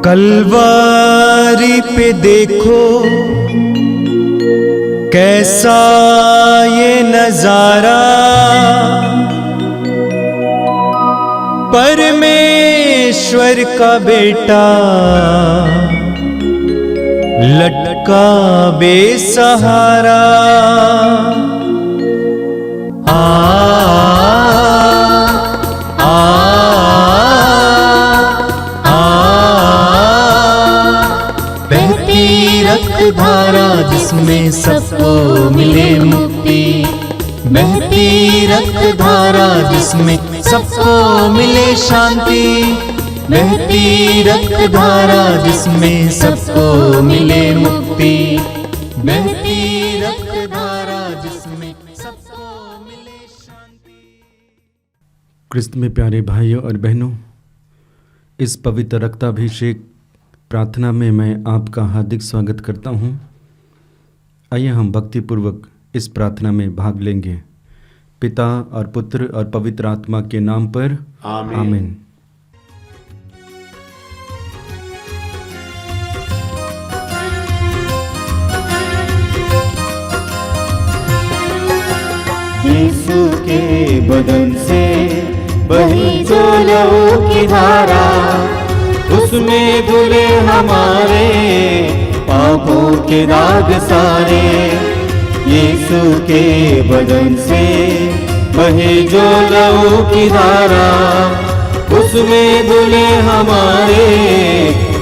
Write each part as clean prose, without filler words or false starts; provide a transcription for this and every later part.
कलवारी पे देखो कैसा ये नजारा, परमेश्वर का बेटा लटका बेसहारा। धारा जिसमें सबको मिले मुक्ति, बहती रक्त धारा जिसमें सबको मिले शांति, बहती रक्त धारा जिसमें सबको मिले मुक्ति, बहती रक्त धारा जिसमें सबको मिले शांति। क्रिस्त में प्यारे भाइयों और बहनों, इस पवित्र रक्ताभिषेक प्रार्थना में मैं आपका हार्दिक स्वागत करता हूँ। आइए हम भक्तिपूर्वक इस प्रार्थना में भाग लेंगे। पिता और पुत्र और पवित्र आत्मा के नाम पर आमीन। यीशु के बदन से बही जो लहू की धारा, उसमें धुले हमारे पापों के दाग सारे। यीशु के बदन से बहे जो लहू की धारा, उसमें धुले हमारे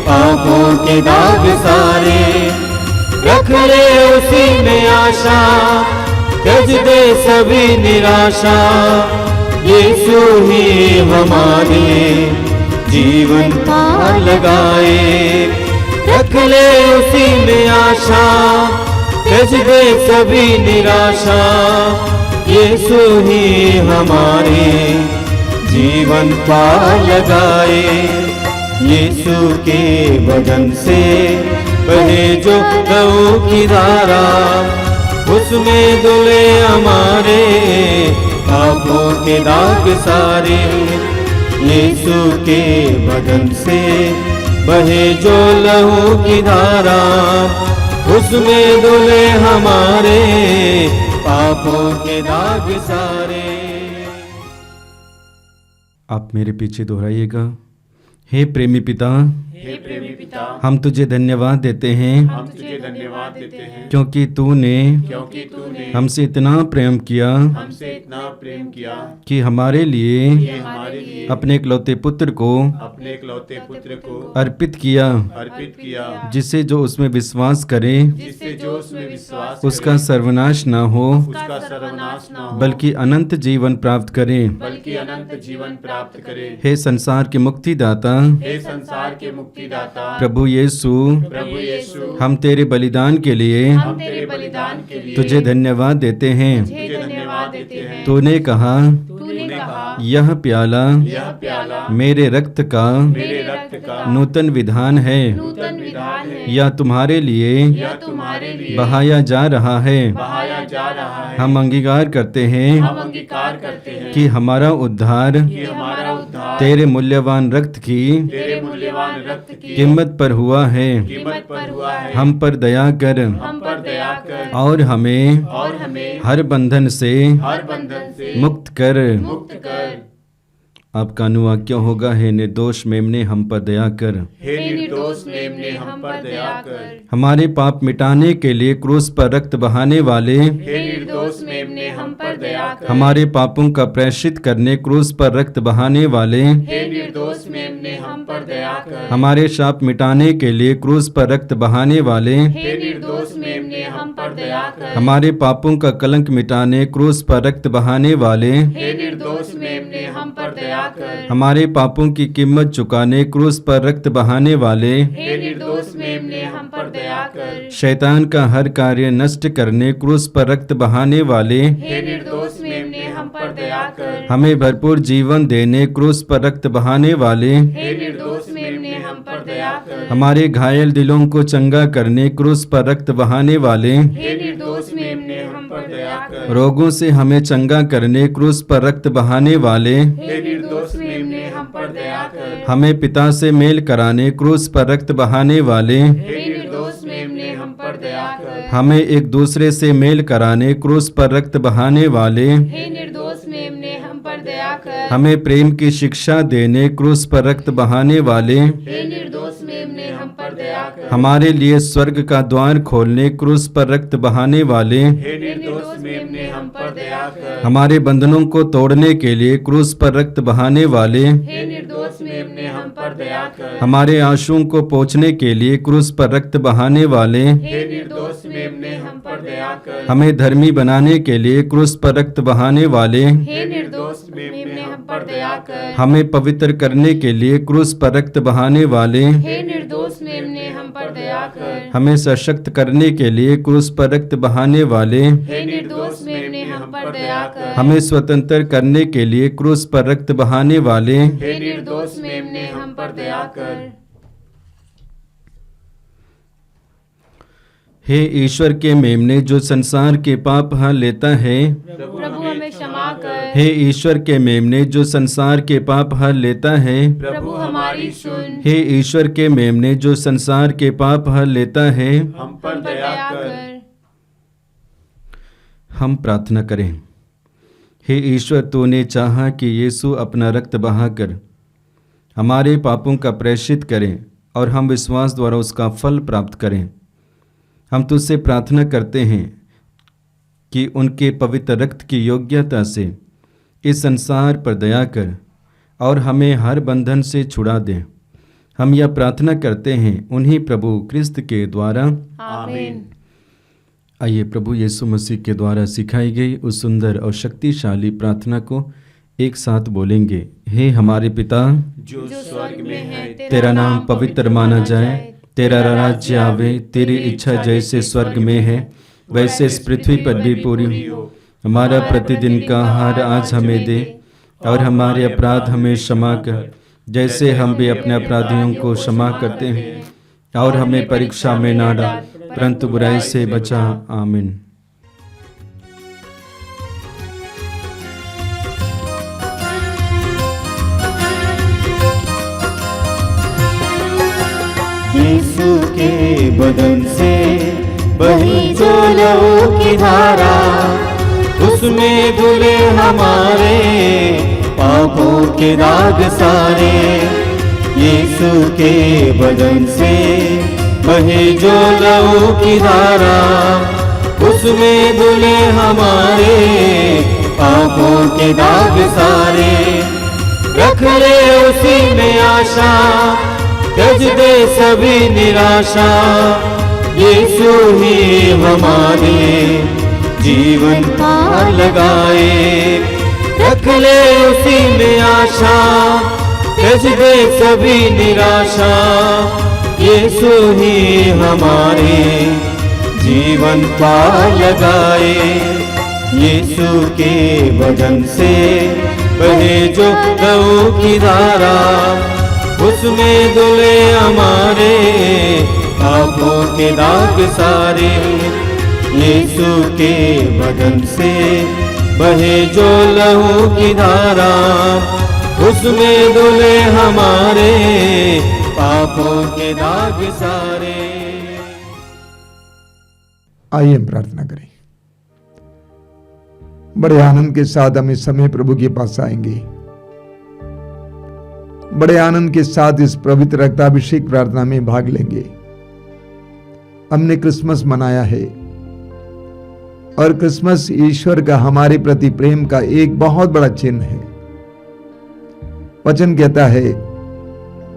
पापों के दाग सारे। रख ले उसी में आशा, त्यज दे सभी निराशा, यीशु ही हमारे जीवन पार लगाए। रख ले उसी में आशा, त्यज दे सभी निराशा, यीशु ही हमारे जीवन पार लगाए। यीशु के बदन से बहे जो लहू की धारा, उसमें धुले हमारे पापों के दाग सारे। यीशु के बदन से बहे जो लहू की धारा, उसमें धुले हमारे पापों के दाग सारे। आप मेरे पीछे दोहराइएगा। हे प्रेमी पिता, हे प्रेमी पिता, हम तुझे धन्यवाद देते हैं, हम तुझे धन्यवाद देते हैं क्योंकि तूने हमसे इतना प्रेम किया हमसे इतना प्रेम किया कि हमारे लिए हमारे लिए अपने इकलौते पुत्र को अपने इकलौते पुत्र को अर्पित किया, जिससे जो उसमें विश्वास करे जिससे जो उसमें विश्वास उसका सर्वनाश न हो, उसका सर्वनाश न हो, बल्कि अनंत जीवन प्राप्त करे। बल्कि अनंत जीवन प्राप्त करे। हे संसार के मुक्तिदाता, हे संसार के मुक्तिदाता प्रभु यीशु, हम तेरे बलिदान के लिए तुझे धन्यवाद देते हैं। तूने कहा यह प्याला मेरे रक्त का नूतन विधान है, यह तुम्हारे लिए बहाया जा रहा है। हम अंगीकार करते हैं कि हमारा उद्धार तेरे मूल्यवान रक्त की कीमत पर हुआ है। हम पर दया कर और हमें हर बंधन से मुक्त कर। आपका अनुवाक्य होगा, हे निर्दोष मेमने हम पर दया कर। हे निर्दोष मेमने हम पर दया कर। हमारे पाप मिटाने के लिए क्रूस पर रक्त बहाने वाले, हे निर्दोष मेमने हम पर दया कर। हमारे पापों का प्रायश्चित करने क्रूस पर रक्त बहाने वाले, हे निर्दोष मेमने हम पर दया कर। हमारे शाप मिटाने के लिए क्रूस पर रक्त बहाने वाले, हे निर्दोष मेमने हम पर दया कर। हमारे पापों का कलंक मिटाने क्रूस पर रक्त बहाने वाले, हे निर्दोष मेमने हम पर दया कर। हमारे पापों की कीमत चुकाने क्रूस पर रक्त बहाने वाले, हे निर्दोष मेमने हम पर दया कर। शैतान का हर कार्य नष्ट करने क्रूस पर रक्त बहाने वाले, हे निर्दोष मेमने हम पर दया कर। हमें भरपूर जीवन देने क्रूस पर रक्त बहाने वाले, हे निर्दोष मेमने हम पर दया कर। हमारे घायल दिलों को चंगा करने क्रूस पर रक्त बहाने वाले, हे निर्दोष मेमने हम पर दया कर। रोगों से हमें चंगा करने क्रूस पर रक्त बहाने वाले, हे निर्दोष मेमने हम पर दया कर। हमें पिता से मेल कराने क्रूस पर रक्त बहाने वाले, हे निर्दोष मेमने हम पर दया कर। हमें एक दूसरे से मेल कराने क्रूस पर रक्त बहाने वाले, हे निर्दोष मेमने हम पर दया कर। हमें प्रेम की शिक्षा देने क्रूस पर रक्त बहाने वाले, हे निर्दोष मेमने हम पर दया कर। हमारे लिए स्वर्ग का द्वार खोलने क्रूस पर रक्त बहाने वाले, हे निर्दोष मेमने हम पर दया कर। हमारे बंधनों को तोड़ने के लिए क्रूस पर रक्त बहाने वाले, हे निर्दोष मेमने हम पर दया कर। हमारे आंसुओं को पोंछने के लिए क्रूस पर रक्त बहाने वाले, हे निर्दोष मेमने हम पर दया कर। हमें धर्मी बनाने के लिए क्रूस पर रक्त बहाने वाले, हे निर्दोष मेमने हम पर दया कर। हमें पवित्र करने के लिए क्रूस पर रक्त बहाने वाले, हे निर्दोष मेमने हम पर दया कर। हमें सशक्त करने के लिए क्रूस पर रक्त बहाने वाले, हे निर्दोष मेमने हम पर दया कर। हमें स्वतंत्र करने के लिए क्रूस पर रक्त बहाने वाले, हे निर्दोष मेमने हम पर दया कर। हे ईश्वर के मेमने जो संसार के पाप हर लेता है, प्रभु हमें क्षमा कर। हे ईश्वर के मेमने जो संसार के पाप हर लेता है, प्रभु हमारी सुन। हे ईश्वर के मेमने जो संसार के पाप हर लेता है, हम पर दया कर। हम प्रार्थना करें। हे ईश्वर, तूने चाहा कि यीशु अपना रक्त बहाकर हमारे पापों का प्रायश्चित करें और हम विश्वास द्वारा उसका फल प्राप्त करें। हम तुझसे प्रार्थना करते हैं कि उनके पवित्र रक्त की योग्यता से इस संसार पर दया कर और हमें हर बंधन से छुड़ा दे। हम यह प्रार्थना करते हैं उन्हीं प्रभु क्रिस्त के द्वारा, आमीन। आइए प्रभु यीशु मसीह के द्वारा सिखाई गई उस सुंदर और शक्तिशाली प्रार्थना को एक साथ बोलेंगे। हे हमारे पिता जो स्वर्ग में है, तेरा नाम पवित्र माना जाए, तेरा राज्य आवे, तेरी इच्छा जैसे स्वर्ग में है वैसे इस पृथ्वी पर भी पूरी हो। हमारा प्रतिदिन का आहार आज हमें दे और हमारे अपराध हमें क्षमा कर जैसे हम भी अपने अपराधियों को क्षमा करते हैं, और हमें परीक्षा में ना डाल परंतु बुराई से बचा। आमीन। यीशु के बदन से बही जो लहू की धारा, उसमें धुले हमारे पापों के दाग सारे। यीशु के बदन से बही जो लहू की धारा, उसमें धुले हमारे पापों के दाग सारे। रख ले उसी में आशा, त्यज दे सभी निराशा। यीशु ही हमारे जीवन पार लगाए। रख ले उसी में आशा, त्यज दे सभी निराशा। यीशु ही हमारे जीवन पार लगाए। यीशु के बदन से बहे जो लहू की धारा, उसमें धुले हमारे पापों के दाग सारे। यीशु के बदन से बहे जो लहू की धारा, उसमें धुले हमारे पापों के दाग सारे। आइए हम प्रार्थना करें। बड़े आनंद के साथ हम इस समय प्रभु के पास आएंगे। बड़े आनंद के साथ इस पवित्र रक्ताभिषेक प्रार्थना में भाग लेंगे। हमने क्रिसमस मनाया है और क्रिसमस ईश्वर का हमारे प्रति प्रेम का एक बहुत बड़ा चिन्ह है। वचन कहता है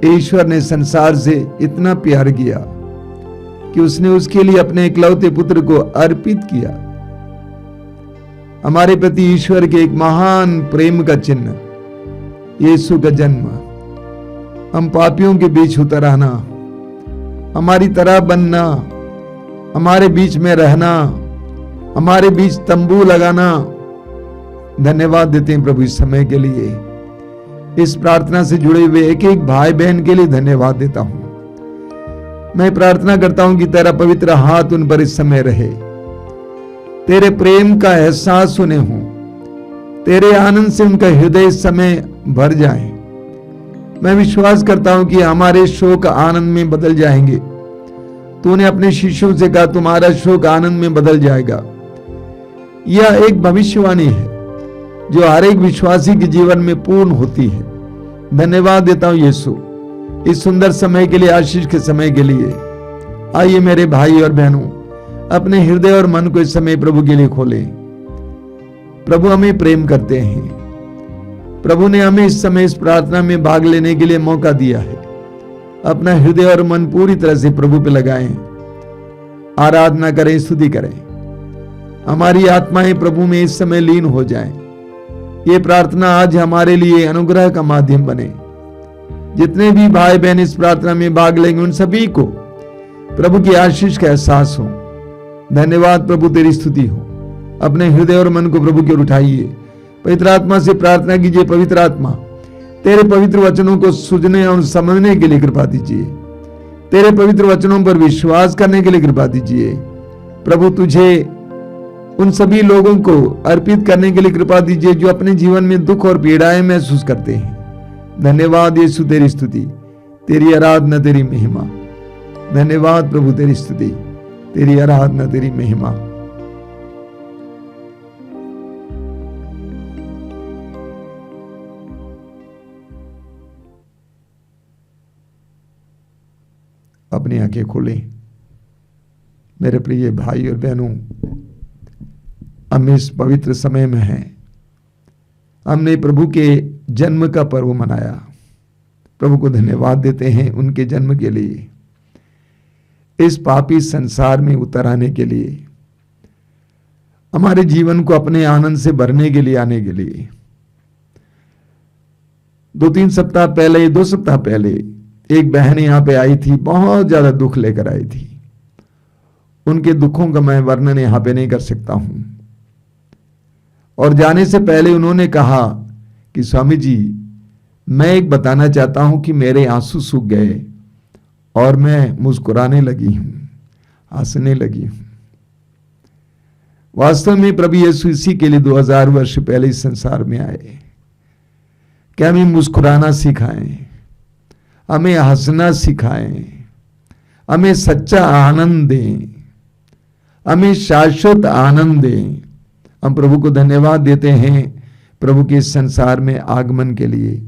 ईश्वर ने संसार से इतना प्यार किया कि उसने उसके लिए अपने इकलौते पुत्र को अर्पित किया। हमारे प्रति ईश्वर के एक महान प्रेम का चिन्ह यीशु का जन्म, हम पापियों के बीच उतर आना, हमारी तरह बनना, हमारे बीच में रहना, हमारे बीच तंबू लगाना। धन्यवाद देते हैं प्रभु इस समय के लिए। इस प्रार्थना से जुड़े हुए एक एक भाई बहन के लिए धन्यवाद देता हूं। मैं प्रार्थना करता हूं कि तेरा पवित्र हाथ उन पर इस समय रहे, तेरे प्रेम का एहसास उन्हें हो, तेरे आनंद से उनका हृदय इस समय भर जाए। मैं विश्वास करता हूं कि हमारे शोक आनंद में बदल जाएंगे। तूने अपने शिष्यों से कहा तुम्हारा शोक आनंद में बदल जाएगा। यह एक भविष्यवाणी है जो हर एक विश्वासी के जीवन में पूर्ण होती है। धन्यवाद देता हूं यीशु इस सुंदर समय के लिए, आशीष के समय के लिए। आइए मेरे भाई और बहनों, अपने हृदय और मन को इस समय प्रभु के लिए खोलें। प्रभु हमें प्रेम करते हैं। प्रभु ने हमें इस समय इस प्रार्थना में भाग लेने के लिए मौका दिया है। अपना हृदय और मन पूरी तरह से प्रभु पे लगाएं, आराधना करें, स्तुति करें। हमारी आत्माएं प्रभु में इस समय लीन हो जाएं। ये प्रार्थना आज हमारे लिए अनुग्रह का माध्यम बने। जितने भी भाई बहन इस प्रार्थना में भाग लेंगे उन सभी को प्रभु की आशीष का एहसास हो। धन्यवाद प्रभु, तेरी स्तुति हो। अपने हृदय और मन को प्रभु की ओर उठाइए। पवित्र आत्मा से प्रार्थना कीजिए, पवित्र आत्मा तेरे पवित्र वचनों को सुनने और समझने के लिए कृपा दीजिए। तेरे पवित्र वचनों पर विश्वास करने के लिए कृपा दीजिए। प्रभु तुझे उन सभी लोगों को अर्पित करने के लिए कृपा दीजिए जो अपने जीवन में दुख और पीड़ाएं महसूस करते हैं। धन्यवाद यीशु, तेरी स्तुति, तेरी आराधना, तेरी महिमा। धन्यवाद प्रभु, तेरी स्तुति, तेरी आराधना, तेरी महिमा। अपनी आंखें खोलें। मेरे प्रिय भाई और बहनों, हम इस पवित्र समय में हैं। हमने प्रभु के जन्म का पर्व मनाया। प्रभु को धन्यवाद देते हैं उनके जन्म के लिए, इस पापी संसार में उतर आने के लिए, हमारे जीवन को अपने आनंद से भरने के लिए आने के लिए। 2 सप्ताह पहले एक बहन यहां पे आई थी, बहुत ज्यादा दुख लेकर आई थी। उनके दुखों का मैं वर्णन यहां पे नहीं कर सकता हूं। और जाने से पहले उन्होंने कहा कि स्वामी जी, मैं एक बताना चाहता हूं कि मेरे आंसू सूख गए और मैं मुस्कुराने लगी हूं, हंसने लगी हूं। वास्तव में प्रभु यीशु इसी के लिए 2000 वर्ष पहले इस संसार में आए कि हमें मुस्कुराना सिखाएं, हमें हंसना सिखाएं, हमें सच्चा आनंद दें, हमें शाश्वत आनंद दें। हम प्रभु को धन्यवाद देते हैं प्रभु के इस संसार में आगमन के लिए।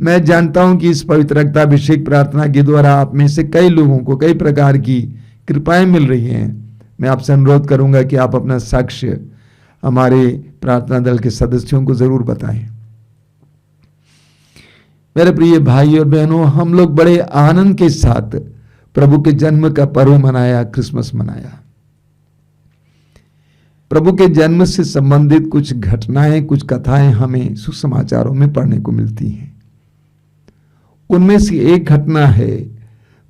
मैं जानता हूं कि इस पवित्र रक्ताभिषेक प्रार्थना के द्वारा आप में से कई लोगों को कई प्रकार की कृपाएं मिल रही हैं। मैं आपसे अनुरोध करूंगा कि आप अपना साक्ष्य हमारे प्रार्थना दल के सदस्यों को जरूर बताएं। मेरे प्रिय भाई और बहनों, हम लोग बड़े आनंद के साथ प्रभु के जन्म का पर्व मनाया, क्रिसमस मनाया। प्रभु के जन्म से संबंधित कुछ घटनाएं, कुछ कथाएं हमें सुसमाचारों में पढ़ने को मिलती हैं। उनमें से एक घटना है,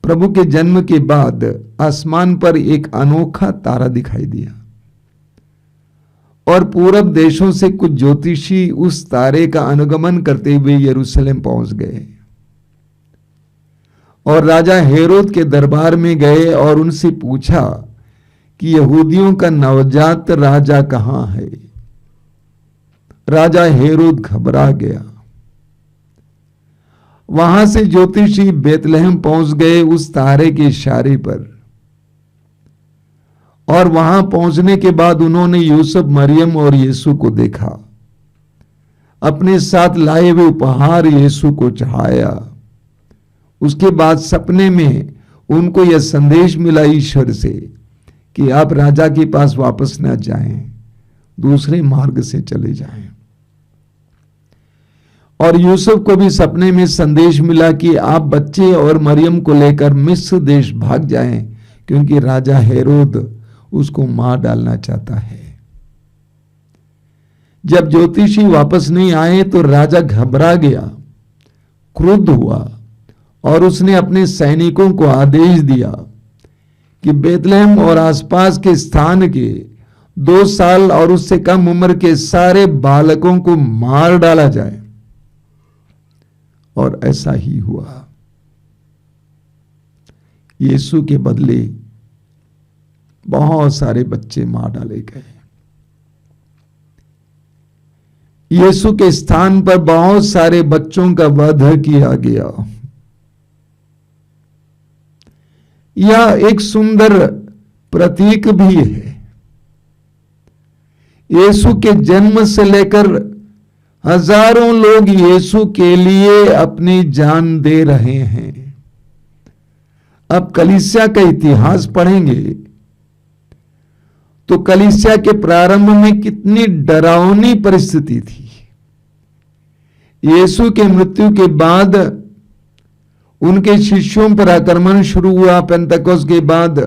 प्रभु के जन्म के बाद आसमान पर एक अनोखा तारा दिखाई दिया और पूरब देशों से कुछ ज्योतिषी उस तारे का अनुगमन करते हुए यरूशलेम पहुंच गए और राजा हेरोद के दरबार में गए और उनसे पूछा कि यहूदियों का नवजात राजा कहां है। राजा हेरोद घबरा गया। वहां से ज्योतिषी बेतलहम पहुंच गए उस तारे के इशारे पर, और वहां पहुंचने के बाद उन्होंने यूसुफ, मरियम और यीशु को देखा। अपने साथ लाए हुए उपहार यीशु को चढ़ाया। उसके बाद सपने में उनको यह संदेश मिला ईश्वर से कि आप राजा के पास वापस न जाएं, दूसरे मार्ग से चले जाएं। और यूसुफ को भी सपने में संदेश मिला कि आप बच्चे और मरियम को लेकर मिस्र देश भाग जाएं, क्योंकि राजा हेरोद उसको मार डालना चाहता है। जब ज्योतिषी वापस नहीं आए तो राजा घबरा गया, क्रुद्ध हुआ और उसने अपने सैनिकों को आदेश दिया कि बेतलहम और आसपास के स्थान के 2 साल और उससे कम उम्र के सारे बालकों को मार डाला जाए। और ऐसा ही हुआ। यीशु के बदले बहुत सारे बच्चे मार डाले गए। यीशु के स्थान पर बहुत सारे बच्चों का वध किया गया। यह एक सुंदर प्रतीक भी है। यीशु के जन्म से लेकर हजारों लोग यीशु के लिए अपनी जान दे रहे हैं। अब कलीसिया का इतिहास पढ़ेंगे तो कलीसिया के प्रारंभ में कितनी डरावनी परिस्थिति थी। यीशु के मृत्यु के बाद उनके शिष्यों पर आक्रमण शुरू हुआ पेंतकोस्त के बाद,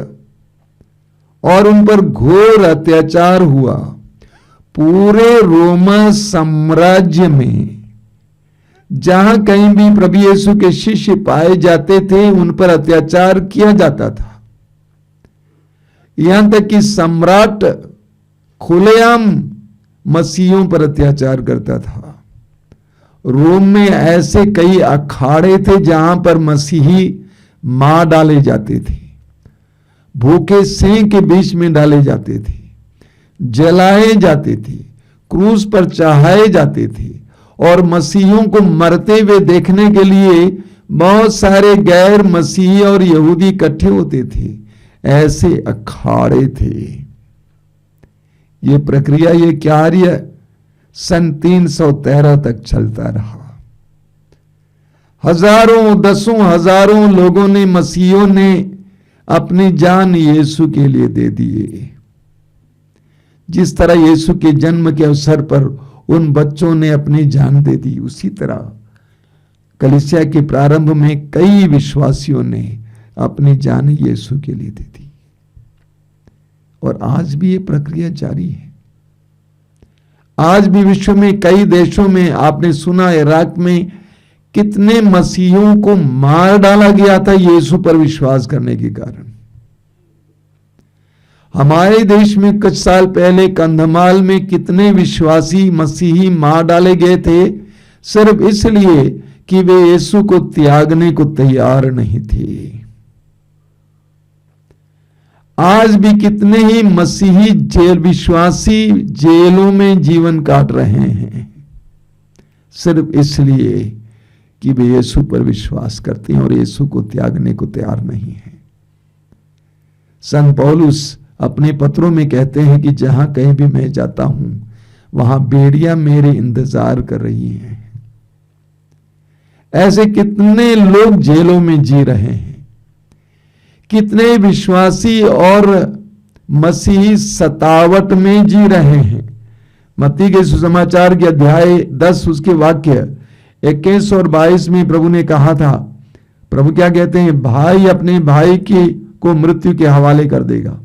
और उन पर घोर अत्याचार हुआ। पूरे रोमा साम्राज्य में जहां कहीं भी प्रभु यीशु के शिष्य पाए जाते थे उन पर अत्याचार किया जाता था। यहां तक कि सम्राट खुलेआम मसीहों पर अत्याचार करता था। रोम में ऐसे कई अखाड़े थे जहां पर मसीही मार डाले जाते थे, भूखे सिंह के बीच में डाले जाते थे, जलाए जाते थे, क्रूस पर चढ़ाए जाते थे, और मसीहियों को मरते हुए देखने के लिए बहुत सारे गैर मसीही और यहूदी इकट्ठे होते थे। ऐसे अखाड़े थे। ये प्रक्रिया, ये कार्य सन 313 तक चलता रहा। हजारों, दसों हजारों लोगों ने, मसीहियों ने अपनी जान यीशु के लिए दे दिए। जिस तरह यीशु के जन्म के अवसर पर उन बच्चों ने अपनी जान दे दी, उसी तरह कलीसिया के प्रारंभ में कई विश्वासियों ने अपनी जान यीशु के लिए दे दी। और आज भी ये प्रक्रिया जारी है। आज भी विश्व में कई देशों में आपने सुना, इराक में कितने मसीहियों को मार डाला गया था यीशु पर विश्वास करने के कारण। हमारे देश में कुछ साल पहले कंधमाल में कितने विश्वासी मसीही मार डाले गए थे सिर्फ इसलिए कि वे यीशु को त्यागने को तैयार नहीं थे। आज भी कितने ही मसीही विश्वासी जेलों में जीवन काट रहे हैं सिर्फ इसलिए कि वे यीशु पर विश्वास करते हैं और यीशु को त्यागने को तैयार नहीं है। संत पौलुस अपने पत्रों में कहते हैं कि जहां कहीं भी मैं जाता हूं वहां बेड़ियां मेरे इंतजार कर रही हैं। ऐसे कितने लोग जेलों में जी रहे हैं, कितने विश्वासी और मसीही सतावट में जी रहे हैं। मत्ती के सुसमाचार के अध्याय 10 उसके वाक्य 21 और 22 में प्रभु ने कहा था, प्रभु क्या कहते हैं, भाई अपने भाई को मृत्यु के हवाले कर देगा,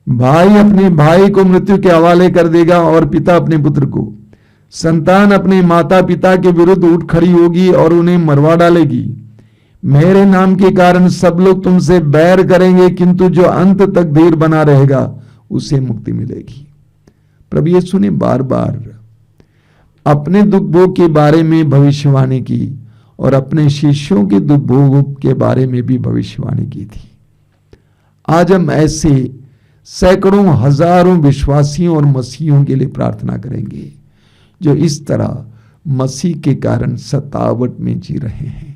भाई अपने भाई को मृत्यु के हवाले कर देगा और पिता अपने पुत्र को। संतान अपने माता पिता के विरुद्ध उठ खड़ी होगी और उन्हें मरवा डालेगी। मेरे नाम के कारण सब लोग तुमसे बैर करेंगे, किंतु जो अंत तक धीर बना रहेगा उसे मुक्ति मिलेगी। प्रभु यीशु ने बार बार अपने दुख भोग के बारे में भविष्यवाणी की और अपने शिष्यों के दुख भोग के बारे में भी भविष्यवाणी की थी। आज हम ऐसे सैकड़ों हजारों विश्वासियों और मसीहियों के लिए प्रार्थना करेंगे जो इस तरह मसीह के कारण सतावट में जी रहे हैं,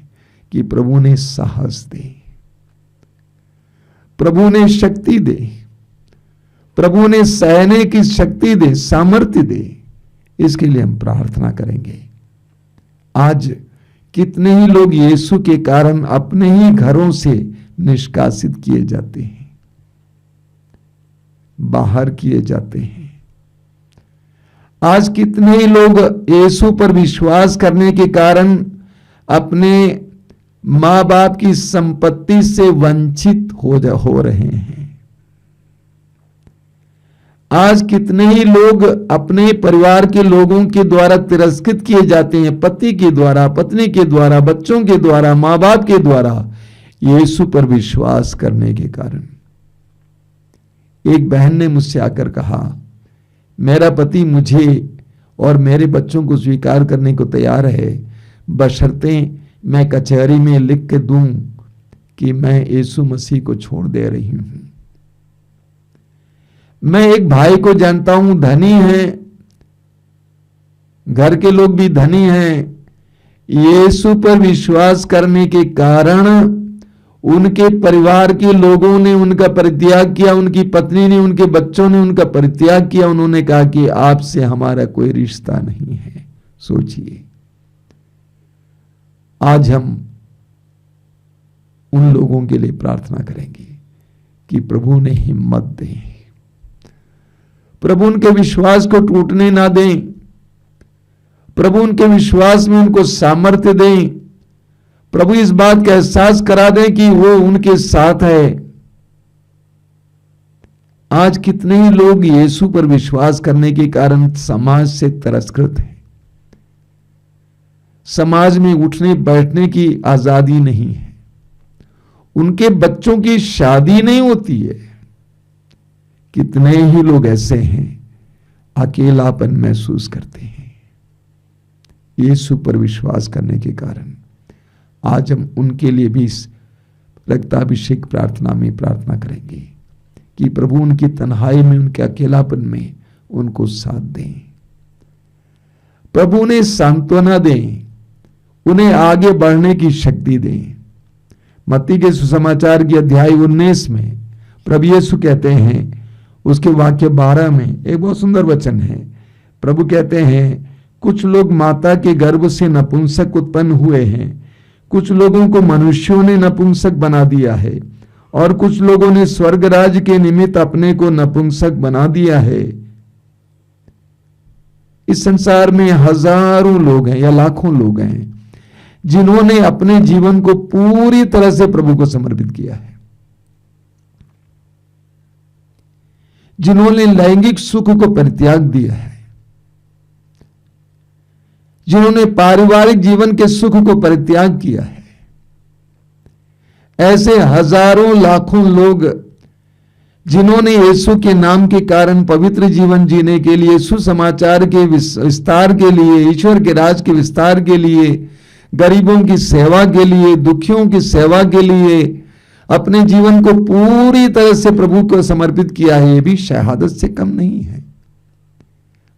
कि प्रभु ने साहस दे, प्रभु ने शक्ति दे, प्रभु ने सहने की शक्ति दे, सामर्थ्य दे। इसके लिए हम प्रार्थना करेंगे। आज कितने ही लोग यीशु के कारण अपने ही घरों से निष्कासित किए जाते हैं, बाहर किए जाते हैं। आज कितने ही लोग यीशु पर विश्वास करने के कारण अपने मां बाप की संपत्ति से वंचित हो रहे हैं। आज कितने ही लोग अपने परिवार के लोगों के द्वारा तिरस्कृत किए जाते हैं, पति के द्वारा, पत्नी के द्वारा, बच्चों के द्वारा, मां बाप के द्वारा, यीशु पर विश्वास करने के कारण। एक बहन ने मुझसे आकर कहा, मेरा पति मुझे और मेरे बच्चों को स्वीकार करने को तैयार है, बशर्ते मैं कचहरी में लिख के दूं कि मैं यीशु मसीह को छोड़ दे रही हूं। मैं एक भाई को जानता हूं, धनी है, घर के लोग भी धनी हैं। यीशु पर विश्वास करने के कारण उनके परिवार के लोगों ने उनका परित्याग किया, उनकी पत्नी ने, उनके बच्चों ने उनका परित्याग किया। उन्होंने कहा कि आपसे हमारा कोई रिश्ता नहीं है। सोचिए, आज हम उन लोगों के लिए प्रार्थना करेंगे कि प्रभु ने हिम्मत दें, प्रभु उनके विश्वास को टूटने ना दें, प्रभु उनके विश्वास में उनको सामर्थ्य दें, प्रभु इस बात का एहसास करा दें कि वो उनके साथ है। आज कितने ही लोग यीशु पर विश्वास करने के कारण समाज से तिरस्कृत हैं। समाज में उठने बैठने की आजादी नहीं है, उनके बच्चों की शादी नहीं होती है। कितने ही लोग ऐसे हैं अकेलापन महसूस करते हैं। यीशु पर विश्वास करने के कारण आज हम उनके लिए भी इस रक्ताभिषेक प्रार्थना में प्रार्थना करेंगे कि प्रभु उनकी तन्हाई में, उनके अकेलापन में उनको साथ दें, प्रभु उन्हें सांत्वना दें, उन्हें आगे बढ़ने की शक्ति दें। मत्ती के सुसमाचार की अध्याय 19 में प्रभु यीशु कहते हैं, उसके वाक्य 12 में एक बहुत सुंदर वचन है। प्रभु कहते हैं, कुछ लोग माता के गर्भ से नपुंसक उत्पन्न हुए हैं, कुछ लोगों को मनुष्यों ने नपुंसक बना दिया है, और कुछ लोगों ने स्वर्ग राज के निमित्त अपने को नपुंसक बना दिया है। इस संसार में हजारों लोग हैं या लाखों लोग हैं जिन्होंने अपने जीवन को पूरी तरह से प्रभु को समर्पित किया है, जिन्होंने लैंगिक सुख को परित्याग दिया है, जिन्होंने पारिवारिक जीवन के सुख को परित्याग किया है। ऐसे हजारों लाखों लोग जिन्होंने यीशु के नाम के कारण पवित्र जीवन जीने के लिए, सुसमाचार के विस्तार के लिए, ईश्वर के राज के विस्तार के लिए, गरीबों की सेवा के लिए, दुखियों की सेवा के लिए अपने जीवन को पूरी तरह से प्रभु को समर्पित किया है, ये भी शहादत से कम नहीं है।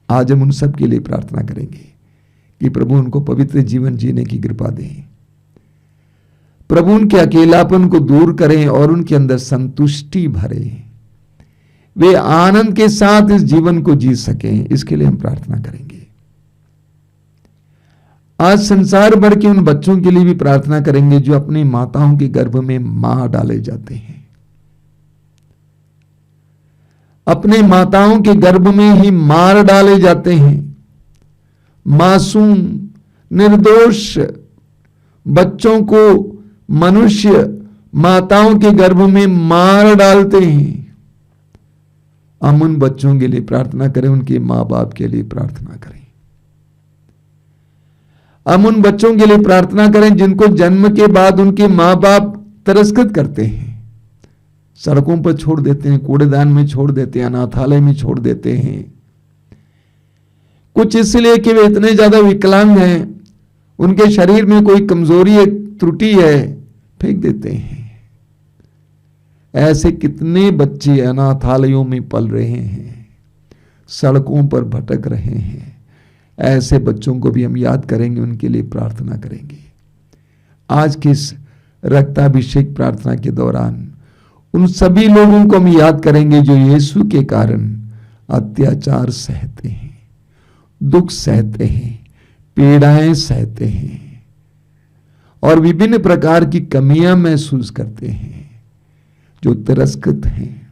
आज हम उन सब के लिए प्रार्थना करेंगे कि प्रभु उनको पवित्र जीवन जीने की कृपा दें, प्रभु उनके अकेलापन को दूर करें और उनके अंदर संतुष्टि भरें, वे आनंद के साथ इस जीवन को जी सकें। इसके लिए हम प्रार्थना करेंगे। आज संसार भर के उन बच्चों के लिए भी प्रार्थना करेंगे जो अपनी माताओं के गर्भ में मार डाले जाते हैं, अपने माताओं के गर्भ में ही मार डाले जाते हैं। मासूम निर्दोष बच्चों को मनुष्य माताओं के गर्भ में मार डालते हैं। हम उन बच्चों के लिए प्रार्थना करें, उनके मां बाप के लिए प्रार्थना करें। हम उन बच्चों के लिए प्रार्थना करें जिनको जन्म के बाद उनके मां बाप तिरस्कृत करते हैं, सड़कों पर छोड़ देते हैं, कूड़ेदान में छोड़ देते हैं, अनाथालय में छोड़ देते हैं। कुछ इसलिए कि वे इतने ज्यादा विकलांग हैं, उनके शरीर में कोई कमजोरी है, त्रुटि है, फेंक देते हैं। ऐसे कितने बच्चे अनाथालयों में पल रहे हैं, सड़कों पर भटक रहे हैं। ऐसे बच्चों को भी हम याद करेंगे, उनके लिए प्रार्थना करेंगे। आज की इस रक्ताभिषेक प्रार्थना के दौरान उन सभी लोगों को हम याद करेंगे जो यीशु के कारण अत्याचार सहते हैं, दुख सहते हैं, पीड़ाएं सहते हैं और विभिन्न प्रकार की कमियां महसूस करते हैं, जो तिरस्कृत हैं,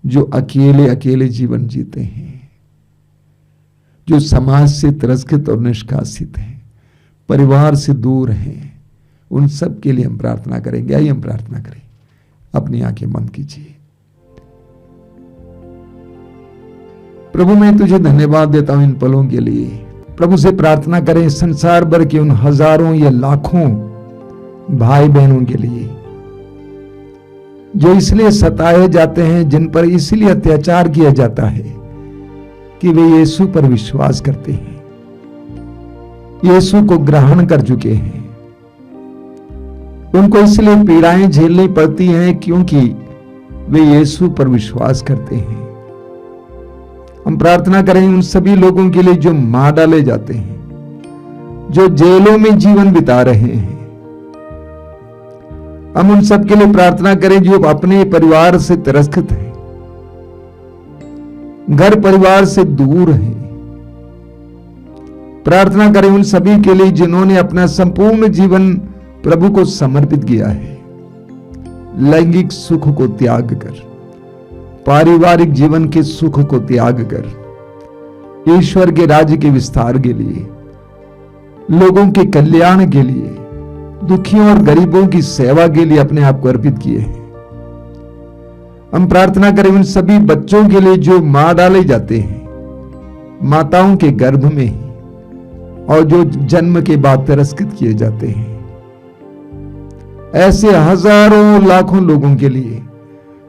जो अकेले अकेले जीवन जीते हैं, जो समाज से तिरस्कृत और निष्कासित हैं, परिवार से दूर हैं। उन सब के लिए हम प्रार्थना करेंगे। आइए हम प्रार्थना करें। अपनी आंखें बंद कीजिए। प्रभु मैं तुझे धन्यवाद देता हूं इन पलों के लिए। प्रभु से प्रार्थना करें संसार भर के उन हजारों या लाखों भाई बहनों के लिए जो इसलिए सताए जाते हैं, जिन पर इसलिए अत्याचार किया जाता है कि वे यीशु पर विश्वास करते हैं, यीशु को ग्रहण कर चुके हैं। उनको इसलिए पीड़ाएं झेलनी पड़ती हैं क्योंकि वे यीशु पर विश्वास करते हैं। हम प्रार्थना करें उन सभी लोगों के लिए जो मार डाले जाते हैं, जो जेलों में जीवन बिता रहे हैं। हम उन सब के लिए प्रार्थना करें जो अपने परिवार से तिरस्कृत हैं, घर परिवार से दूर हैं। प्रार्थना करें उन सभी के लिए जिन्होंने अपना संपूर्ण जीवन प्रभु को समर्पित किया है, लैंगिक सुख को त्याग कर, पारिवारिक जीवन के सुख को त्याग कर ईश्वर के राज्य के विस्तार के लिए, लोगों के कल्याण के लिए, दुखियों और गरीबों की सेवा के लिए अपने आप को अर्पित किए हैं। हम प्रार्थना करें उन सभी बच्चों के लिए जो मार डाले जाते हैं माताओं के गर्भ में, और जो जन्म के बाद तिरस्कृत किए जाते हैं। ऐसे हजारों लाखों लोगों के लिए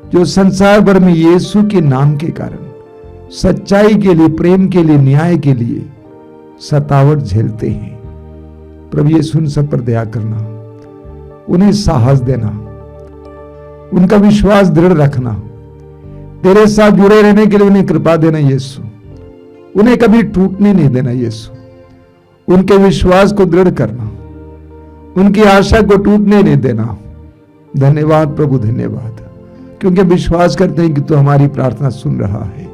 जो संसार भर में यीशु के नाम के कारण सच्चाई के लिए, प्रेम के लिए, न्याय के लिए सतावट झेलते हैं। प्रभु यीशु उन सब पर दया करना, उन्हें साहस देना, उनका विश्वास दृढ़ रखना, तेरे साथ जुड़े रहने के लिए उन्हें कृपा देना यीशु। उन्हें कभी टूटने नहीं देना यीशु। उनके विश्वास को दृढ़ करना, उनकी आशा को टूटने नहीं देना। धन्यवाद प्रभु, धन्यवाद, क्योंकि विश्वास करते हैं कि तू हमारी प्रार्थना सुन रहा है।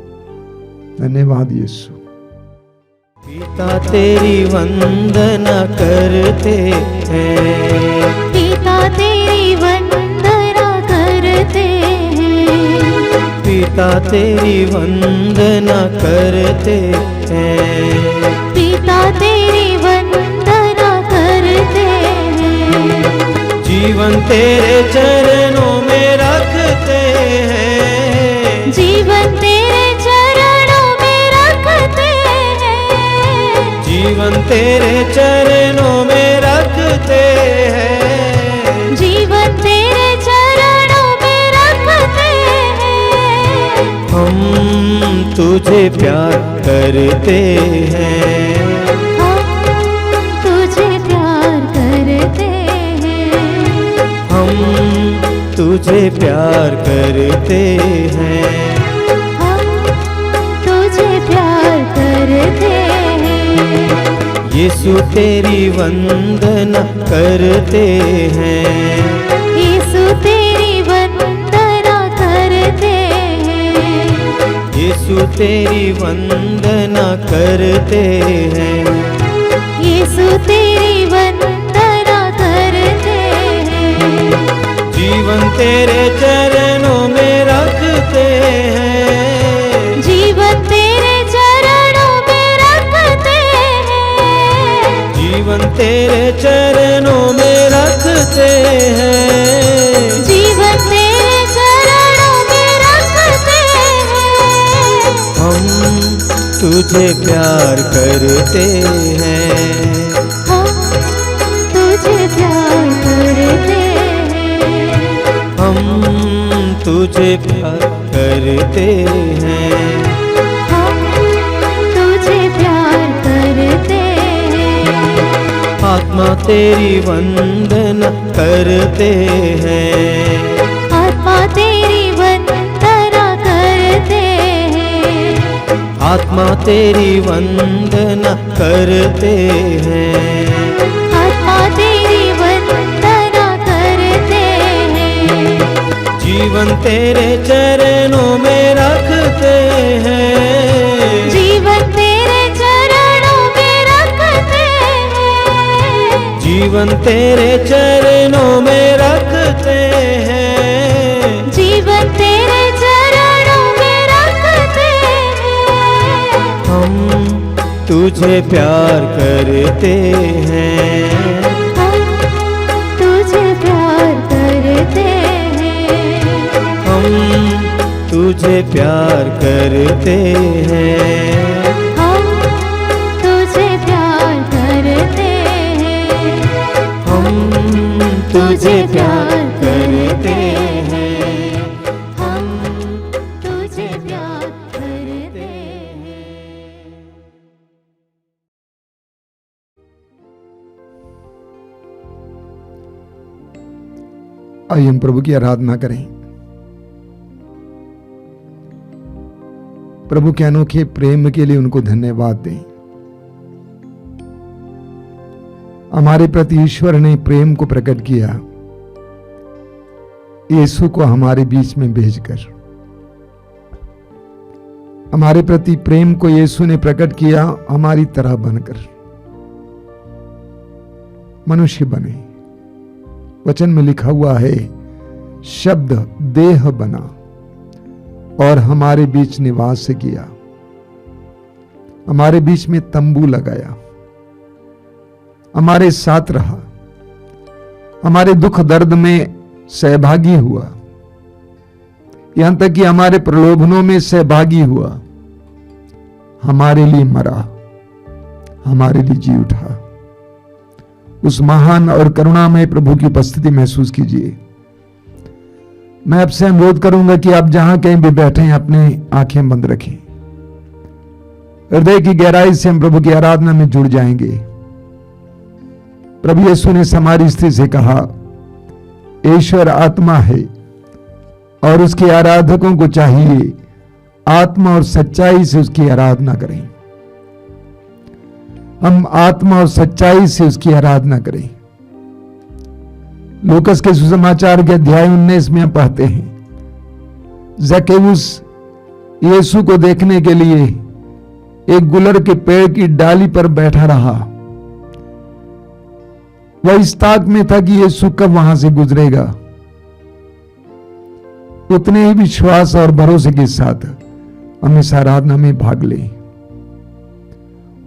धन्यवाद यीशु। पिता तेरी वंदना करते हैं, पिता तेरी वंदना करते हैं, पिता तेरी वंदना करते हैं, पिता तेरी वंदना करते हैं। जीवन तेरे चरणों में रखते हैं, जीवन तेरे चरणों में रखते हैं, जीवन तेरे चरणों में रखते हैं, जीवन तेरे चरणों में रखते हैं। हम तुझे प्यार करते हैं, हम तुझे प्यार करते हैं, हम तुझे प्यार करते हैं, हम तुझे प्यार करते हैं। यीशु तेरी वंदना करते हैं, यीशु तेरी वंदना करते हैं, यीशु तेरी वंदना करते हैं, यीशु तेरी वंदना करते हैं। जीवन तेरे चरणों में रखते हैं, जीवन तेरे चरणों में रखते हैं, जीवन तेरे चरणों में रखते हैं, जीवन तेरे चरणों में रखते हैं। हम तुझे प्यार करते हैं, हम तुझे प्यार करते हैं, हम तुझे प्यार करते हैं, हम तुझे प्यार करते हैं। आत्मा तेरी वंदना करते हैं, आत्मा तेरी वंदना करते हैं, आत्मा तेरी वंदना करते हैं, आत्मा तेरी वंदना करते हैं। जीवन तेरे चरणों में रखते हैं, जीवन तेरे चरणों में रखते हैं, जीवन तेरे चरणों में रखते हैं, जीवन तेरे चरणों में रखते हैं। हम तुझे प्यार करते हैं, हम तुझे प्यार करते हैं, हम तुझे प्यार करते हैं, हम तुझे प्यार करते हैं, हम तुझे प्यार करते हैं, हम तुझे प्यार करते हैं। आइए हम प्रभु की आराधना करें। प्रभु के अनोखे प्रेम के लिए उनको धन्यवाद दें। हमारे प्रति ईश्वर ने प्रेम को प्रकट किया यीशु को हमारे बीच में भेजकर। हमारे प्रति प्रेम को यीशु ने प्रकट किया हमारी तरह बनकर, मनुष्य बने। वचन में लिखा हुआ है, शब्द देह बना और हमारे बीच निवास किया, हमारे बीच में तंबू लगाया, हमारे साथ रहा, हमारे दुख दर्द में सहभागी हुआ, यहां तक कि हमारे प्रलोभनों में सहभागी हुआ, हमारे लिए मरा, हमारे लिए जी उठा। उस महान और करुणामय प्रभु की उपस्थिति महसूस कीजिए। मैं आपसे अनुरोध करूंगा कि आप जहां कहीं भी बैठे हैं अपनी आंखें बंद रखें। हृदय की गहराई से हम प्रभु की आराधना में जुड़ जाएंगे। प्रभु यीशु ने हमारी स्त्री से कहा, ईश्वर आत्मा है और उसके आराधकों को चाहिए आत्मा और सच्चाई से उसकी आराधना करें। हम आत्मा और सच्चाई से उसकी आराधना करें। लूकस के सुसमाचार के अध्याय 19 में हम पढ़ते हैं, जक्केउस यीशु को देखने के लिए एक गुलर के पेड़ की डाली पर बैठा रहा। वह इस ताक में था कि यीशु कब वहां से गुजरेगा। उतने ही विश्वास और भरोसे के साथ हम इस आराधना में भाग लें।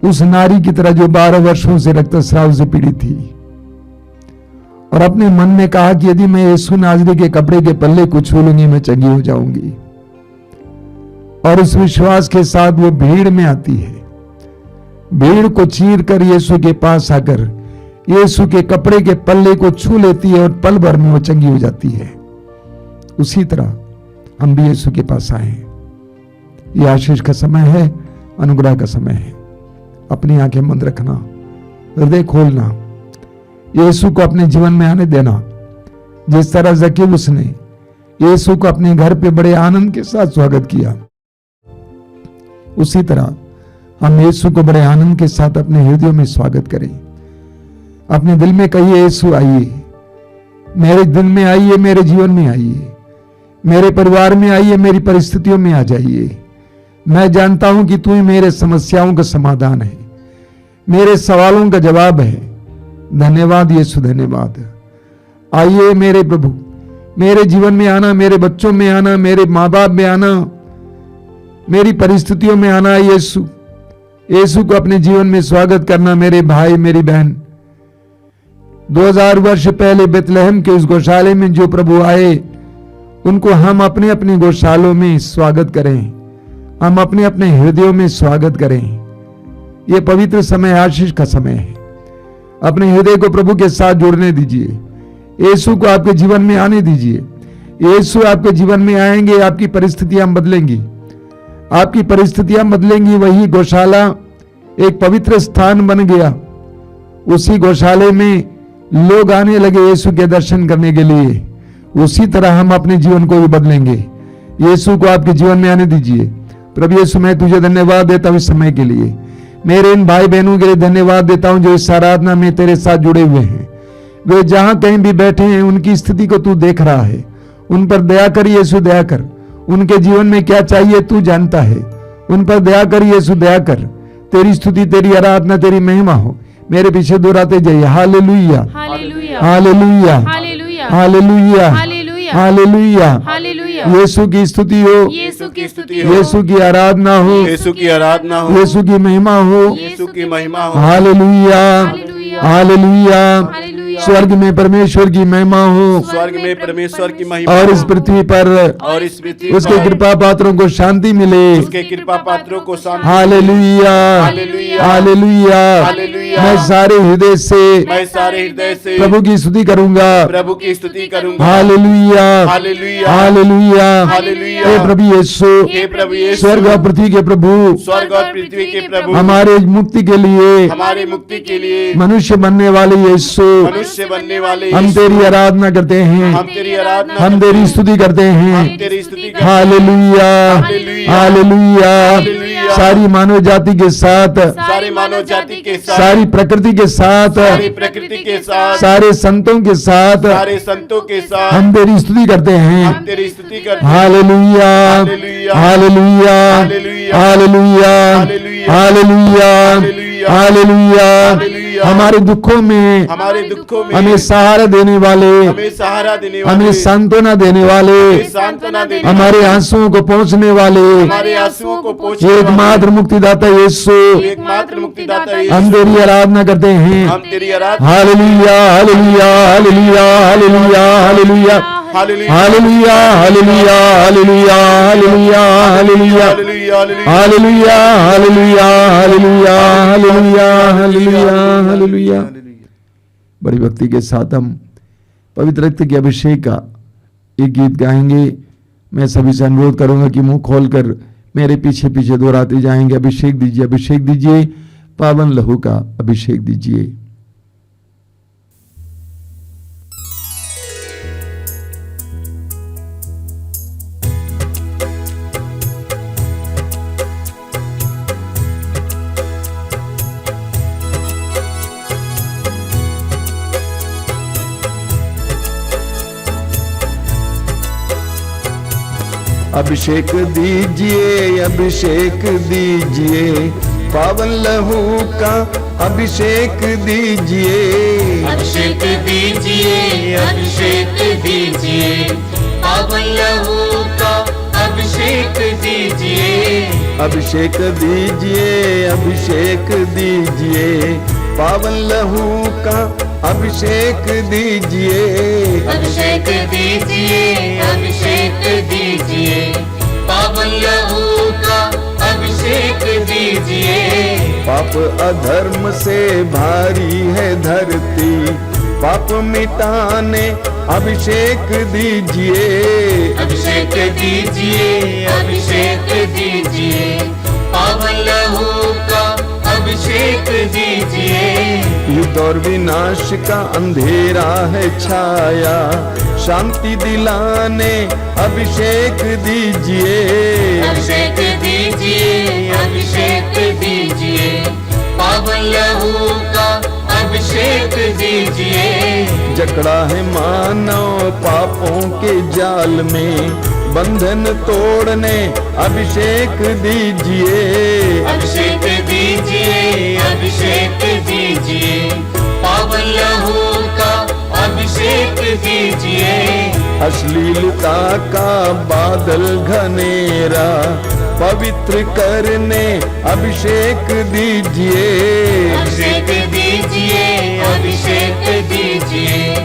उस नारी की तरह जो 12 वर्षों से रक्तस्राव से पीड़ित थी और अपने मन में कहा कि यदि मैं यीशु नाज़री के कपड़े के पल्ले को छू लूंगी मैं चंगी हो जाऊंगी। और उस विश्वास के साथ वो भीड़ में आती है, भीड़ को चीर कर यीशु के पास आकर यीशु के कपड़े के पल्ले को छू लेती है और पल भर में वो चंगी हो जाती है। उसी तरह हम भी यीशु के पास आए। ये आशीष का समय है, अनुग्रह का समय है। अपनी आंखें बंद रखना, हृदय खोलना, यीशु को अपने जीवन में आने देना। जिस तरह जक्केउस ने यीशु को अपने घर पे बड़े आनंद के साथ स्वागत किया, उसी तरह हम यीशु को बड़े आनंद के साथ अपने हृदयों में स्वागत करें। अपने दिल में कहिए, यीशु आइए, मेरे दिल में आइए, मेरे जीवन में आइए, मेरे परिवार में आइए, मेरी परिस्थितियों में आ जाइए। मैं जानता हूं कि तू ही मेरे समस्याओं का समाधान है, मेरे सवालों का जवाब है। धन्यवाद यीशु, धन्यवाद। आइए मेरे प्रभु, मेरे जीवन में आना, मेरे बच्चों में आना, मेरे माँ बाप में आना, मेरी परिस्थितियों में आना। यीशु, यीशु को अपने जीवन में स्वागत करना। मेरे भाई, मेरी बहन, 2000 वर्ष पहले बेतलहम के उस गौशाले में जो प्रभु आए, उनको हम अपने अपने गौशालों में स्वागत करें, हम अपने अपने हृदयों में स्वागत करें। यह पवित्र समय आशीष का समय है। अपने हृदय को प्रभु के साथ जोड़ने दीजिए, यीशु को आपके जीवन में आने दीजिए। यीशु आपके जीवन में आएंगे, आपकी परिस्थितियां बदलेंगी, आपकी परिस्थितियां बदलेंगी। वही गौशाला एक पवित्र स्थान बन गया। उसी गौशाले में लोग आने लगे यीशु के दर्शन करने के लिए। उसी तरह हम अपने जीवन को भी बदलेंगे। यीशु को आपके जीवन में आने दीजिए। प्रभु यीशु, मैं तुझे धन्यवाद देता हूं इस समय के लिए। मेरे इन भाई बहनों के लिए धन्यवाद देता हूं जो इस आराधना में तेरे साथ जुड़े हुए हैं। वे जहां कहीं भी बैठे हैं, उनकी स्थिति को तू देख रहा है। उन पर दया कर यीशु, दया कर। उनके जीवन में क्या चाहिए तू जानता है। उन पर दया कर यीशु, दया कर। तेरी स्तुति, तेरी आराधना, तेरी महिमा हो। मेरे पीछे दोहराते जाइए, hallelujah, hallelujah, hallelujah, hallelujah, hallelujah, hallelujah, hallelujah. Hallelujah. Yeshu की स्तुति हो, यीशु की स्तुति हो, यीशु की आराधना हो, यीशु की आराधना हो, यीशु की महिमा हो। यीशु की महिमा हो। Hallelujah, hallelujah, hallelujah. हालेलुया। स्वर्ग में परमेश्वर की महिमा हो स्वर्ग में परमेश्वर की महिमा और इस हो। पृथ्वी पर और इस पृथ्वी उसके पर कृपा पात्रों को शांति मिले। उसके कृपा पात्रों को शांति। Hallelujah, hallelujah, hallelujah. हालेलुया। मैं सारे हृदय से मैं सारे हृदय से प्रभु की स्तुति करूंगा। प्रभु की स्तुति करूंगा। Hallelujah, hallelujah, hallelujah. हालेलुया। हे प्रभु यीशु, हे प्रभु यीशु, स्वर्ग और पृथ्वी के प्रभु, स्वर्ग और पृथ्वी के प्रभु, हमारे मुक्ति के लिए हमारे मुक्ति के लिए मनुष्य बनने वाले यीशु, मनुष्य बनने वाले हम तेरी आराधना करते हैं, हम तेरी आराधना हम तेरी स्तुति करते हैं। हम तेरी स्तुति करते हैं। Hallelujah, hallelujah, hallelujah. हालेलुया। सारी मानव जाति के साथ, सारी मानव जाति के साथ, सारी प्रकृति के साथ, सारी प्रकृति के साथ, सारे संतों के साथ सारे संतों के साथ हम तेरी स्तुति करते हैं। हम तेरी स्तुति करते हैं। Hallelujah, hallelujah, hallelujah, hallelujah, hallelujah, hallelujah, hallelujah, hallelujah, hallelujah. Hallelujah. हमारे दुखों में, हमारे दुखों में हमें सहारा देने वाले, हमें सहारा देने वाले, हमें सांत्वना देने वाले, हमें सांत्वना देने हमारे आंसुओं को पहुंचने वाले हमारे आंसुओं को पोंछने एकमात्र मुक्तिदाता यीशु, वाले, एकमात्र मुक्तिदाता यीशु, हम तेरी आराधना करते हैं। हम तेरी आराधना hallelujah, hallelujah, hallelujah, hallelujah, hallelujah, hallelujah, hallelujah, hallelujah, hallelujah, hallelujah, hallelujah, hallelujah, hallelujah, hallelujah, hallelujah, hallelujah, hallelujah, hallelujah, hallelujah. बड़ी भक्ति के साथ हम पवित्र रक्त के अभिषेक का एक गीत गाएंगे। मैं सभी से अनुरोध करूंगा कि मुंह खोलकर मेरे पीछे पीछे दोहराते जाएंगे। अभिषेक दीजिए, अभिषेक दीजिए, पावन लहू का अभिषेक दीजिए। अभिषेक दीजिए, अभिषेक दीजिए, पावन लहू का अभिषेक दीजिए। अभिषेक दीजिए, अभिषेक दीजिए, पावन लहू का अभिषेक दीजिए। अभिषेक दीजिए, अभिषेक दीजिए, पावन लहू का अभिषेक दीजिए। अभिषेक दीजिए, अभिषेक दीजिए, पावन लहू का अभिषेक दीजिए। पाप अधर्म से भारी है धरती, पाप मिटाने अभिषेक दीजिए। अभिषेक दीजिए, अभिषेक दीजिए, पावन लहू का अभिषेक दीजिए। युद्ध और विनाश का अंधेरा है छाया, शांति दिलाने अभिषेक दीजिए। अभिषेक दीजिए, अभिषेक दीजिए, पावन लहू का अभिषेक दीजिए। जकड़ा है मानव पापों के जाल में, बंधन तोड़ने अभिषेक दीजिए। अभिषेक दीजिए, अभिषेक दीजिए, पावन लहू का अभिषेक दीजिए। अश्लीलता का बादल घनेरा पवित्र करने अभिषेक दीजिए। अभिषेक दीजिए, अभिषेक दीजिए,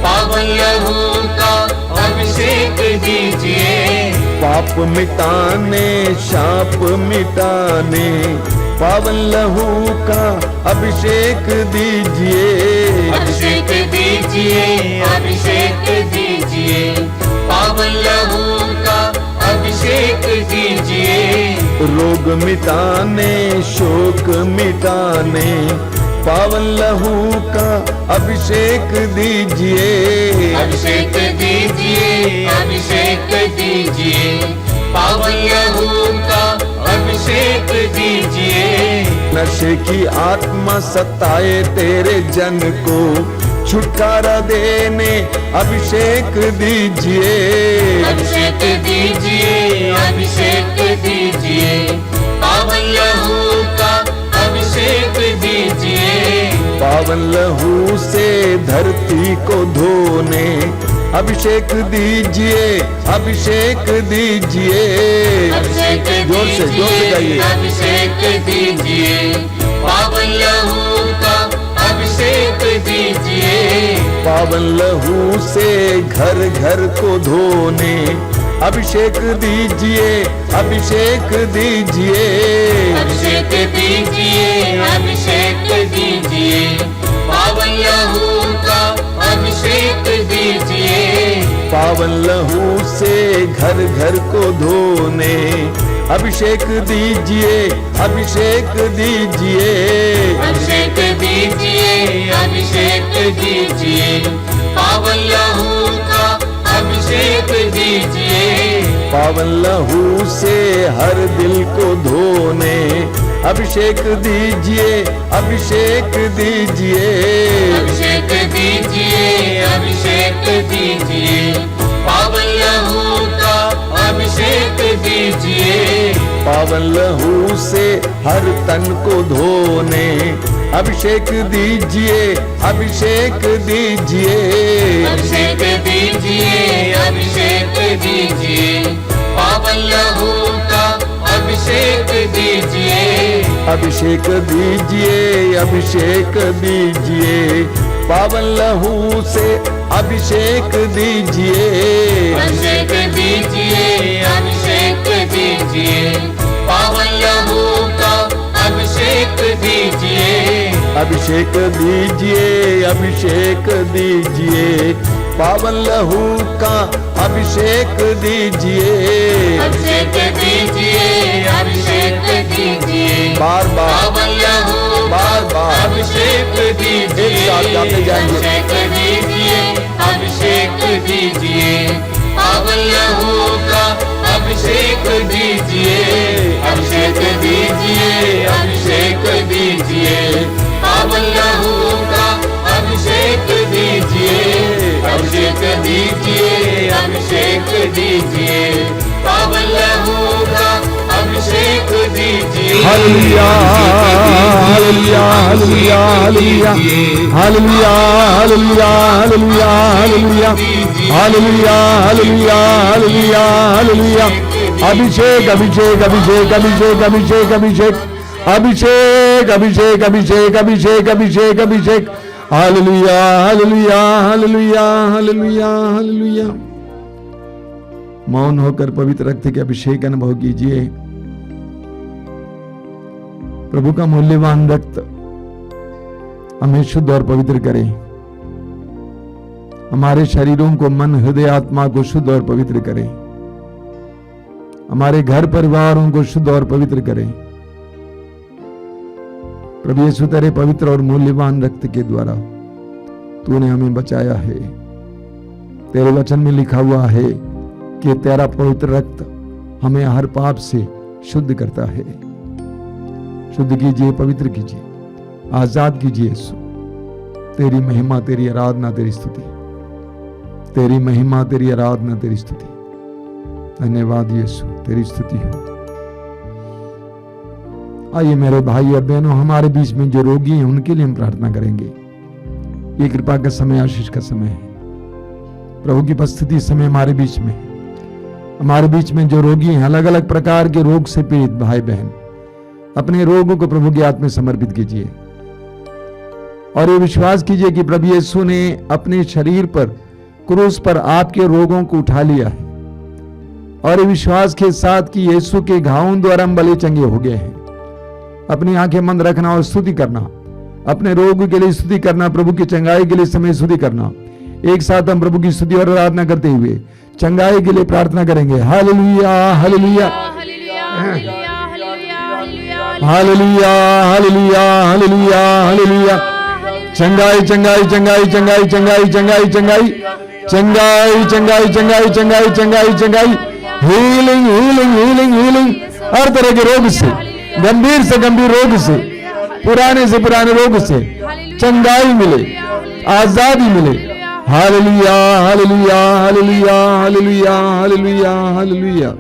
पावन लहू का अभिषेक दीजिए। पाप मिटाने शाप मिटाने पावन लहू का अभिषेक दीजिए। अभिषेक दीजिए, अभिषेक दीजिए, पावन लहू का अभिषेक दीजिए। रोग मिटाने शोक मिटाने पावन लहू का अभिषेक दीजिए। अभिषेक दीजिए, अभिषेक दीजिए, पावन लहू का अभिषेक दीजिए। नशे की आत्मा सताए तेरे जन को छुटकारा देने अभिषेक दीजिए। अभिषेक दीजिए, अभिषेक दीजिए, पावन लहू का अभिषेक दीजिए। पावन लहू से धरती को धोने अभिषेक दीजिए, अभिषेक दीजिए। अभिषेक जोर से गाइए। अभिषेक दीजिए, पावन लहू का अभिषेक दीजिए। पावन लहू से घर घर को धोने अभिषेक दीजिए, अभिषेक दीजिए। अभिषेक दीजिए, अभिषेक दीजिए, पावन लहू का अभिषेक दीजिए। पावन लहू से घर घर को धोने अभिषेक दीजिए, अभिषेक दीजिए, अभिषेक दीजिए, अभिषेक दीजिए, पावन लहू का अभिषेक दीजिए, पावन लहू से हर दिल को धोने अभिषेक दीजिए, अभिषेक दीजिए, अभिषेक दीजिए, अभिषेक दीजिए, पावन लहू का अभिषेक दीजिए, पावन लहू से हर तन को धोने अभिषेक दीजिए, अभिषेक दीजिए, अभिषेक दीजिए, अभिषेक दीजिए, पावन लहू का अभिषेक दीजिए, अभिषेक दीजिए, अभिषेक दीजिए, पावन लहू से अभिषेक दीजिए, अभिषेक दीजिए, अभिषेक दीजिए, पावन लहू का अभिषेक दीजिए, अभिषेक दीजिए, अभिषेक दीजिए, पावन लहू का अभिषेक दीजिए, अभिषेक दीजिए, अभिषेक दीजिए, बार बार पावन लहू बार बार अभिषेक दीजिए, एक साथ गाते जाएंगे। अभिषेक दीजिए, अभिषेक दीजिए, पावन लहू का अभिषेक दीजिए, अभिषेक दीजिए, अभिषेक दीजिए, पावन लहू का अभिषेक दीजिए, अभिषेक दीजिए, अभिषेक दीजिए, पावन लहू का अभिषेक दीजिए। Hallelujah, hallelujah, hallelujah, hallelujah, hallelujah, hallelujah, hallelujah, hallelujah, hallelujah, hallelujah, hallelujah, अभिषेक, अभिषेक, अभिषेक, अभिषेक, अभिषेक, अभिषेक, अभिषेक, अभिषेक, अभिषेक, अभिषेक, अभिषेक, अभिषेक, hallelujah, hallelujah, hallelujah, hallelujah, hallelujah. मौन होकर पवित्र रक्त के अभिषेक अनुभव कीजिए। प्रभु का मूल्यवान रक्त हमें शुद्ध और पवित्र करे, हमारे शरीरों को, मन, हृदय, आत्मा को शुद्ध और पवित्र करे, हमारे घर परिवारों को शुद्ध और पवित्र करे। प्रभु यीशु तेरे पवित्र और मूल्यवान रक्त के द्वारा तूने हमें बचाया है। तेरे वचन में लिखा हुआ है कि तेरा पवित्र रक्त हमें हर पाप से शुद्ध करता है। शुद्ध कीजिए, पवित्र कीजिए, आजाद कीजिए यीशु। तेरी महिमा, तेरी आराधना, तेरी स्तुति, तेरी महिमा, तेरी आराधना, तेरी स्तुति। धन्यवाद यीशु, तेरी स्तुति हो। आइए मेरे भाई और बहनों, हमारे बीच में जो रोगी हैं उनके लिए हम प्रार्थना करेंगे। ये कृपा का समय, आशीष का समय है। प्रभु की उपस्थिति इस समय हमारे बीच में है। हमारे बीच में जो रोगी हैं, अलग अलग प्रकार के रोग से पीड़ित भाई बहन, अपने रोगों को प्रभु के हाथ में समर्पित कीजिए और ये विश्वास कीजिए कि प्रभु यीशु ने अपने शरीर पर, क्रूस पर आपके रोगों को उठा लिया है। और ये विश्वास के साथ कि यीशु के घावों द्वारा हम भले चंगे हो गए हैं। अपनी आंखें बंद रखना और स्तुति करना, अपने रोग के लिए स्तुति करना, प्रभु की चंगाई के लिए समय स्तुति करना। एक साथ हम प्रभु की स्तुति और आराधना करते हुए चंगाई के लिए प्रार्थना करेंगे। Hallelujah, hallelujah, hallelujah, hallelujah, hallelujah, hallelujah, hallelujah, hallelujah, hallelujah. चंगाई, चंगाई, चंगाई, चंगाई, चंगाई, चंगाई, चंगाई, चंगाई, चंगाई, चंगाई, चंगाई, चंगाई, चंगाई, हीलिंग, हीलिंग, हीलिंग, हीलिंग, हर तरह के रोग से, गंभीर से गंभीर रोग से, पुराने से पुराने रोग से चंगाई मिले, आजादी मिले। Hallelujah, hallelujah, hallelujah, hallelujah, hallelujah, hallelujah.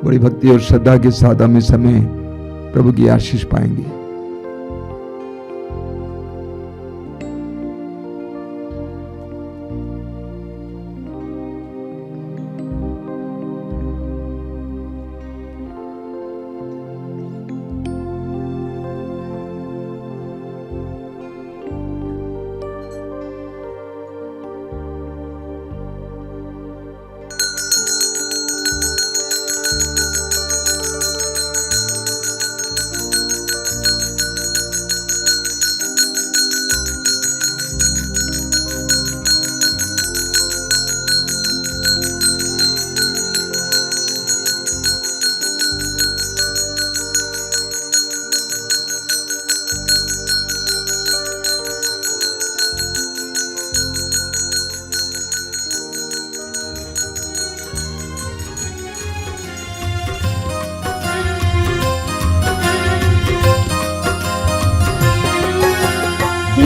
बड़ी भक्ति और श्रद्धा के साथ हम इस समय प्रभु की आशीष पाएंगे।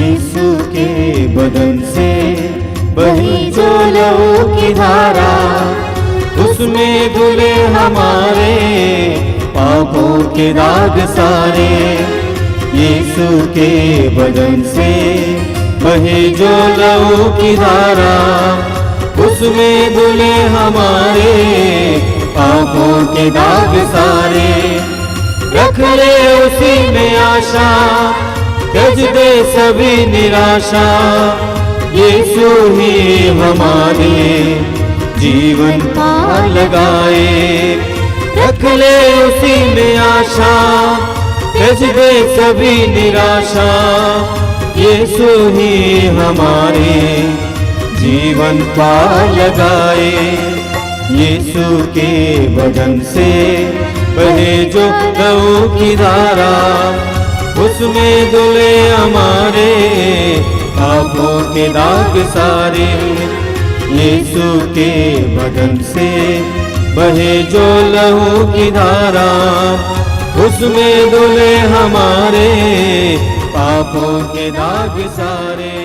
यीशु के बदन से बही जो लहू की धारा, उसमें धुले हमारे पापों के दाग सारे। यीशु के बदन से बहे जो लहू की धारा, उसमें धुले हमारे पापों के दाग सारे। रख ले उसी में आशा, त्यज दे सभी निराशा, यीशु ही हमारे जीवन पार लगाए। रख ले उसी में आशा, त्यज दे सभी निराशा, यीशु ही हमारे जीवन पार लगाए। यीशु के बदन से बहे जो लहू की धारा, उसमें धुले हमारे पापों के दाग सारे। यीशु के बदन से बहे जो लहू की धारा, उसमें धुले हमारे पापों के दाग सारे।